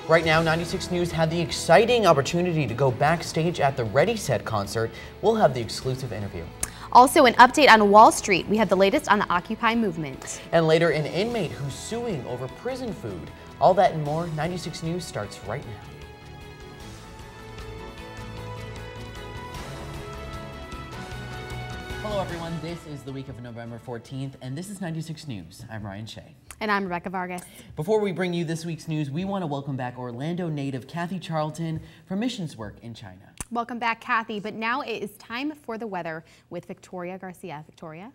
Right now, 96 News had the exciting opportunity to go backstage at the Ready Set concert. We'll have the exclusive interview. Also, an update on Wall Street. We have the latest on the Occupy movement. And later, an inmate who's suing over prison food. All that and more, 96 News starts right now. Hello everyone, this is the week of November 14th, and this is 96 News. I'm Ryan Shea. And I'm Rebecca Vargas. Before we bring you this week's news, we want to welcome back Orlando native Kathy Charlton for missions work in China. Welcome back, Kathy, but now it is time for the weather with Victoria Garcia. Victoria?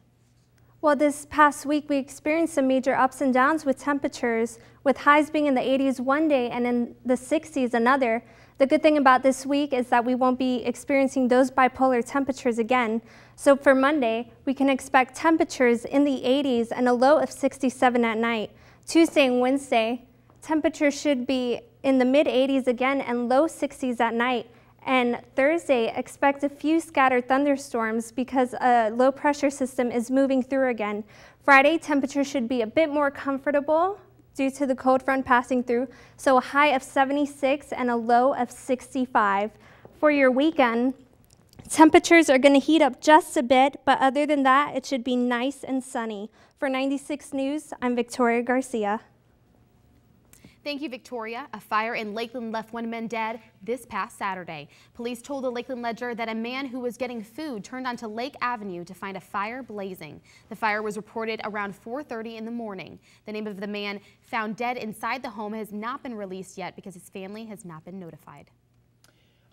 Well, this past week we experienced some major ups and downs with temperatures, with highs being in the 80s one day and in the 60s another. The good thing about this week is that we won't be experiencing those bipolar temperatures again. So for Monday, we can expect temperatures in the 80s and a low of 67 at night. Tuesday and Wednesday, temperatures should be in the mid 80s again and low 60s at night. And Thursday, expect a few scattered thunderstorms because a low pressure system is moving through again. Friday, temperatures should be a bit more comfortable due to the cold front passing through, so a high of 76 and a low of 65. For your weekend, temperatures are going to heat up just a bit, but other than that, it should be nice and sunny. For 96 News, I'm Victoria Garcia. Thank you, Victoria. A fire in Lakeland left one man dead this past Saturday. Police told the Lakeland Ledger that a man who was getting food turned onto Lake Avenue to find a fire blazing. The fire was reported around 4:30 in the morning. The name of the man found dead inside the home has not been released yet because his family has not been notified.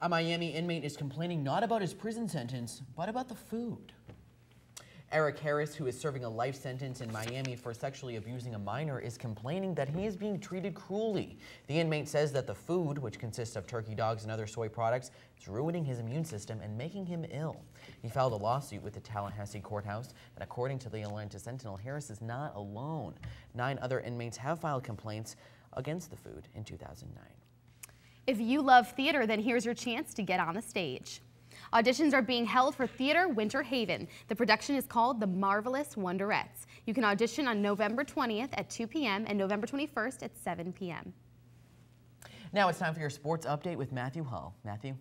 A Miami inmate is complaining not about his prison sentence, but about the food. Eric Harris, who is serving a life sentence in Miami for sexually abusing a minor, is complaining that he is being treated cruelly. The inmate says that the food, which consists of turkey dogs and other soy products, is ruining his immune system and making him ill. He filed a lawsuit with the Tallahassee courthouse, and according to the Atlanta Sentinel, Harris is not alone. 9 other inmates have filed complaints against the food in 2009. If you love theater, then here's your chance to get on the stage. Auditions are being held for Theater Winter Haven. The production is called The Marvelous Wonderettes. You can audition on November 20th at 2 p.m. and November 21st at 7 p.m. Now it's time for your sports update with Matthew Hull. Matthew?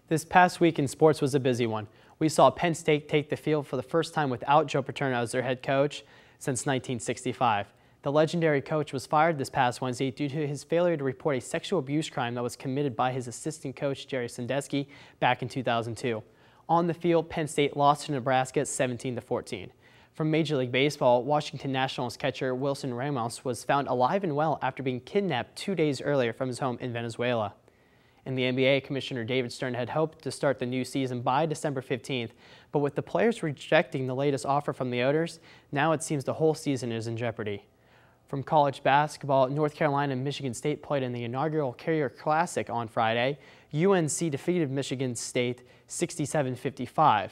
This past week in sports was a busy one. We saw Penn State take the field for the first time without Joe Paterno as their head coach since 1965. The legendary coach was fired this past Wednesday due to his failure to report a sexual abuse crime that was committed by his assistant coach, Jerry Sandusky, back in 2002. On the field, Penn State lost to Nebraska 17-14. From Major League Baseball, Washington Nationals catcher Wilson Ramos was found alive and well after being kidnapped 2 days earlier from his home in Venezuela. In the NBA, Commissioner David Stern had hoped to start the new season by December 15th, but with the players rejecting the latest offer from the owners, now it seems the whole season is in jeopardy. From college basketball, North Carolina and Michigan State played in the inaugural Carrier Classic on Friday. UNC defeated Michigan State 67-55.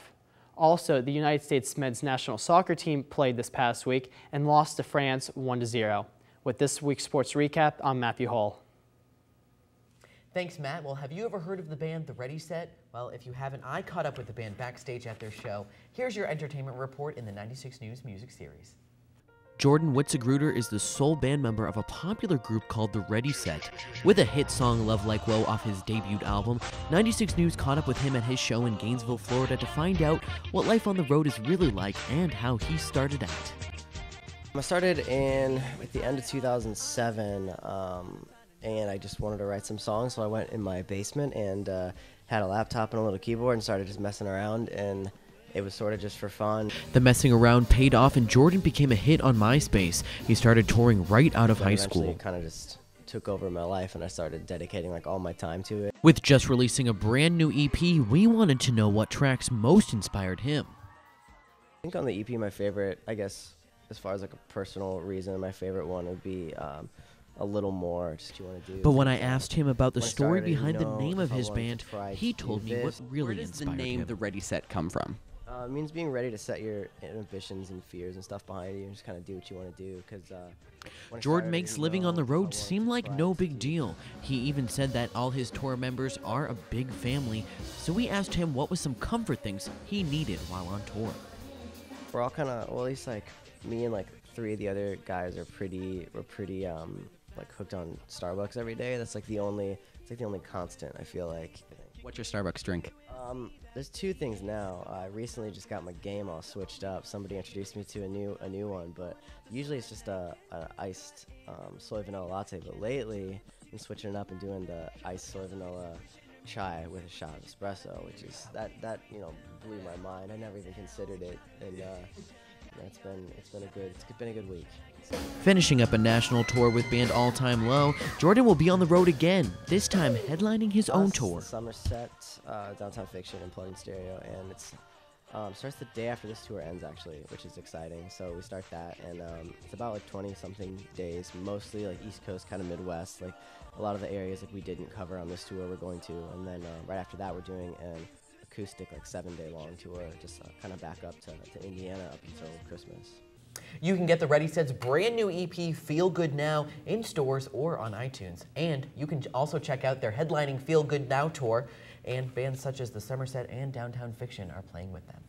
Also, the United States men's national soccer team played this past week and lost to France 1-0. With this week's sports recap, I'm Matthew Hull. Thanks, Matt. Well, have you ever heard of the band The Ready Set? Well, if you haven't, I caught up with the band backstage at their show. Here's your entertainment report in the 96 News Music Series. Jordan Witzigruder is the sole band member of a popular group called The Ready Set. With a hit song Love Like Whoa off his debut album, 96 News caught up with him at his show in Gainesville, Florida to find out what life on the road is really like and how he started out. I started at the end of 2007 and I just wanted to write some songs, so I went in my basement and had a laptop and a little keyboard and started just messing around, and it was sort of just for fun. The messing around paid off and Jordan became a hit on MySpace. He started touring right out of high school. It kind of just took over my life and I started dedicating like all my time to it. With just releasing a brand new EP, we wanted to know what tracks most inspired him. I think on the EP, my favorite, I guess, as far as like a personal reason, my favorite one would be A Little More, Just You Want to Do. But when I asked him about the story behind the name of his band, he told me what really inspired him. Where does the name The Ready Set come from? It means being ready to set your inhibitions and fears and stuff behind you and just kind of do what you want to do. Because Jordan makes living on the road seem like no big deal. He even said that all his tour members are a big family, so we asked him what was some comfort things he needed while on tour. We're all kind of, well, at least like me and like 3 of the other guys are pretty like hooked on Starbucks every day. That's like it's like the only constant, I feel like. What's your Starbucks drink? There's two things now. I recently just got my game all switched up. Somebody introduced me to a new one, but usually it's just a iced soy vanilla latte. But lately, I'm switching it up and doing the iced soy vanilla chai with a shot of espresso, which is that blew my mind. I never even considered it, and it's been a good week. Finishing up a national tour with band All Time Low, Jordan will be on the road again, this time headlining his own tour. Somerset, Downtown Fiction, and Plug-in Stereo, and it's starts the day after this tour ends, actually, which is exciting. So we start that, and it's about like 20-something days, mostly like East Coast, kind of Midwest, like a lot of the areas like we didn't cover on this tour we're going to, and then right after that we're doing an acoustic like 7-day long tour, just kind of back up to Indiana up until Christmas. You can get the Ready Set's brand new EP, Feel Good Now, in stores or on iTunes. And you can also check out their headlining Feel Good Now tour, and bands such as the Somerset and Downtown Fiction are playing with them.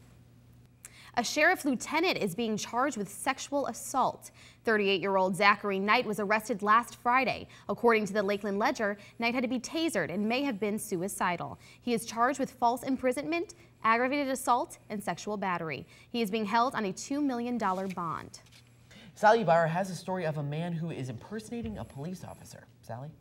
A sheriff lieutenant is being charged with sexual assault. 38-year-old Zachary Knight was arrested last Friday. According to the Lakeland Ledger, Knight had to be tasered and may have been suicidal. He is charged with false imprisonment, aggravated assault, and sexual battery. He is being held on a $2 million bond. Sally Ibarra has a story of a man who is impersonating a police officer. Sally?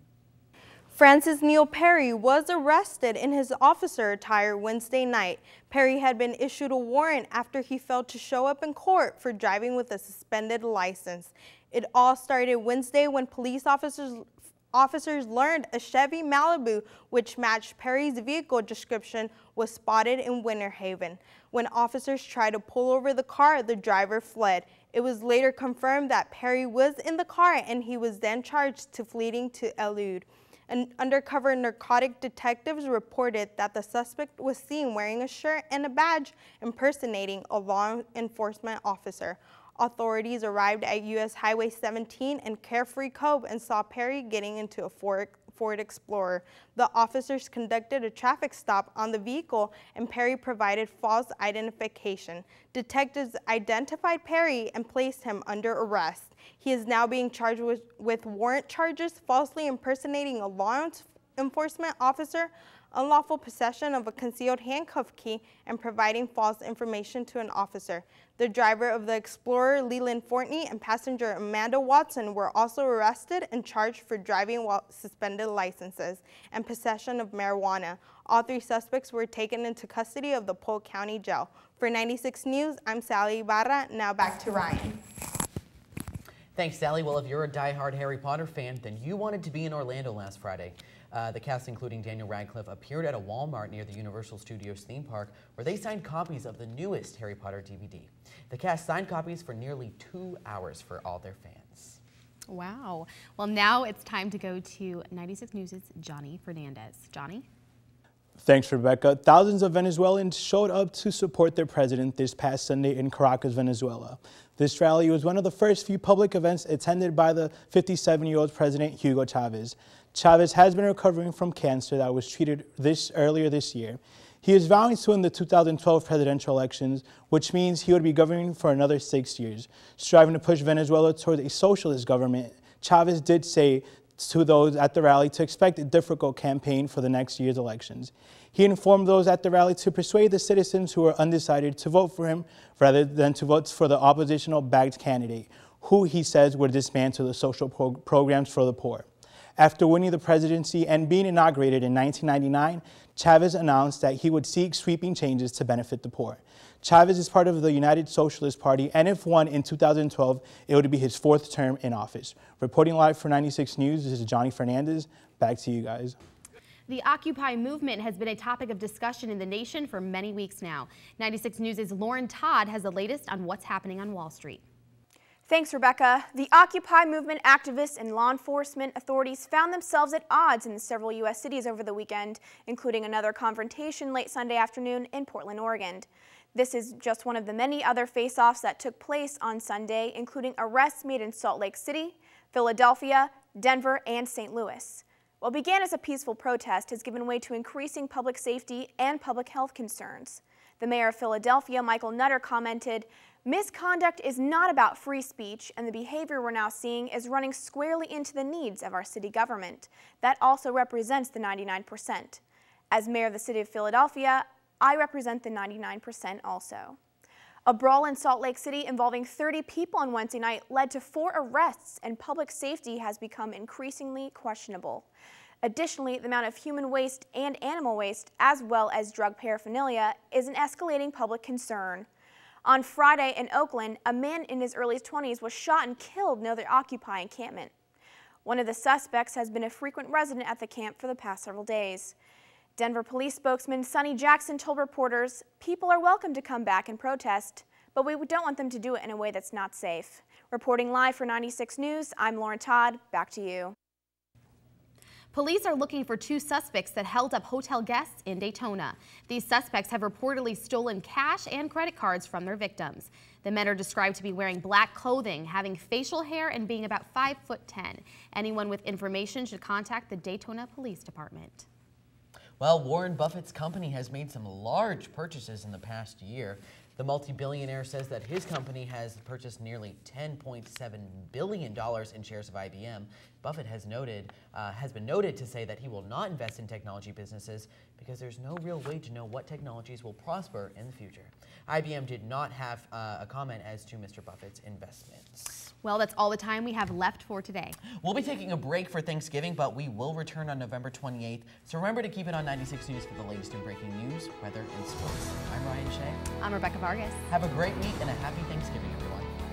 Francis Neil Perry was arrested in his officer attire Wednesday night. Perry had been issued a warrant after he failed to show up in court for driving with a suspended license. It all started Wednesday when police officers learned a Chevy Malibu, which matched Perry's vehicle description, was spotted in Winter Haven. When officers tried to pull over the car, the driver fled. It was later confirmed that Perry was in the car, and he was then charged to fleeing to elude. And undercover narcotic detectives reported that the suspect was seen wearing a shirt and a badge impersonating a law enforcement officer. Authorities arrived at U.S. Highway 17 and Carefree Cove and saw Perry getting into a Ford Explorer. The officers conducted a traffic stop on the vehicle, and Perry provided false identification. Detectives identified Perry and placed him under arrest. He is now being charged with warrant charges, falsely impersonating a law enforcement officer, unlawful possession of a concealed handcuff key, and providing false information to an officer. The driver of the Explorer, Leland Fortney, and passenger Amanda Watson were also arrested and charged for driving while suspended licenses and possession of marijuana. All three suspects were taken into custody of the Polk County Jail. For 96 News, I'm Sally Ibarra. Now back to Ryan. Thanks, Sally. Well, if you're a diehard Harry Potter fan, then you wanted to be in Orlando last Friday. The cast, including Daniel Radcliffe, appeared at a Walmart near the Universal Studios theme park where they signed copies of the newest Harry Potter DVD. The cast signed copies for nearly 2 hours for all their fans. Wow. Well, now it's time to go to 96 News' Johnny Fernandez. Johnny? Thanks, Rebecca. Thousands of Venezuelans showed up to support their president this past Sunday in Caracas, Venezuela. This rally was one of the first few public events attended by the 57-year-old President Hugo Chavez. Chavez has been recovering from cancer that was treated earlier this year. He is vowing to win the 2012 presidential elections, which means he would be governing for another 6 years. Striving to push Venezuela towards a socialist government, Chavez did say to those at the rally to expect a difficult campaign for the next year's elections. He informed those at the rally to persuade the citizens who were undecided to vote for him rather than to vote for the oppositional-backed candidate, who he says would dismantle the social programs for the poor. After winning the presidency and being inaugurated in 1999, Chavez announced that he would seek sweeping changes to benefit the poor. Chavez is part of the United Socialist Party, and if won in 2012, it would be his 4th term in office. Reporting live for 96 News, this is Johnny Fernandez. Back to you guys. The Occupy movement has been a topic of discussion in the nation for many weeks now. 96 News' Lauren Todd has the latest on what's happening on Wall Street. Thanks, Rebecca. The Occupy movement activists and law enforcement authorities found themselves at odds in several U.S. cities over the weekend, including another confrontation late Sunday afternoon in Portland, Oregon. This is just one of the many other face-offs that took place on Sunday, including arrests made in Salt Lake City, Philadelphia, Denver, and St. Louis. What began as a peaceful protest has given way to increasing public safety and public health concerns. The mayor of Philadelphia, Michael Nutter, commented, Misconduct is not about free speech, and the behavior we're now seeing is running squarely into the needs of our city government. That also represents the 99%. As mayor of the city of Philadelphia, I represent the 99% also. A brawl in Salt Lake City involving 30 people on Wednesday night led to 4 arrests, and public safety has become increasingly questionable. Additionally, the amount of human waste and animal waste, as well as drug paraphernalia, is an escalating public concern. On Friday in Oakland, a man in his early 20s was shot and killed near the Occupy encampment. One of the suspects has been a frequent resident at the camp for the past several days. Denver police spokesman Sonny Jackson told reporters, "People are welcome to come back and protest, but we don't want them to do it in a way that's not safe." Reporting live for 96 News, I'm Lauren Todd. Back to you. Police are looking for 2 suspects that held up hotel guests in Daytona. These suspects have reportedly stolen cash and credit cards from their victims. The men are described to be wearing black clothing, having facial hair, and being about 5'10". Anyone with information should contact the Daytona Police Department. Well, Warren Buffett's company has made some large purchases in the past year. The multi-billionaire says that his company has purchased nearly $10.7 billion in shares of IBM. Buffett has been noted to say that he will not invest in technology businesses because there's no real way to know what technologies will prosper in the future. IBM did not have a comment as to Mr. Buffett's investments. Well, that's all the time we have left for today. We'll be taking a break for Thanksgiving, but we will return on November 28th. So remember to keep it on 96 News for the latest in breaking news, weather, and sports. I'm Ryan Shea. I'm Rebecca Vargas. Have a great week and a happy Thanksgiving, everyone.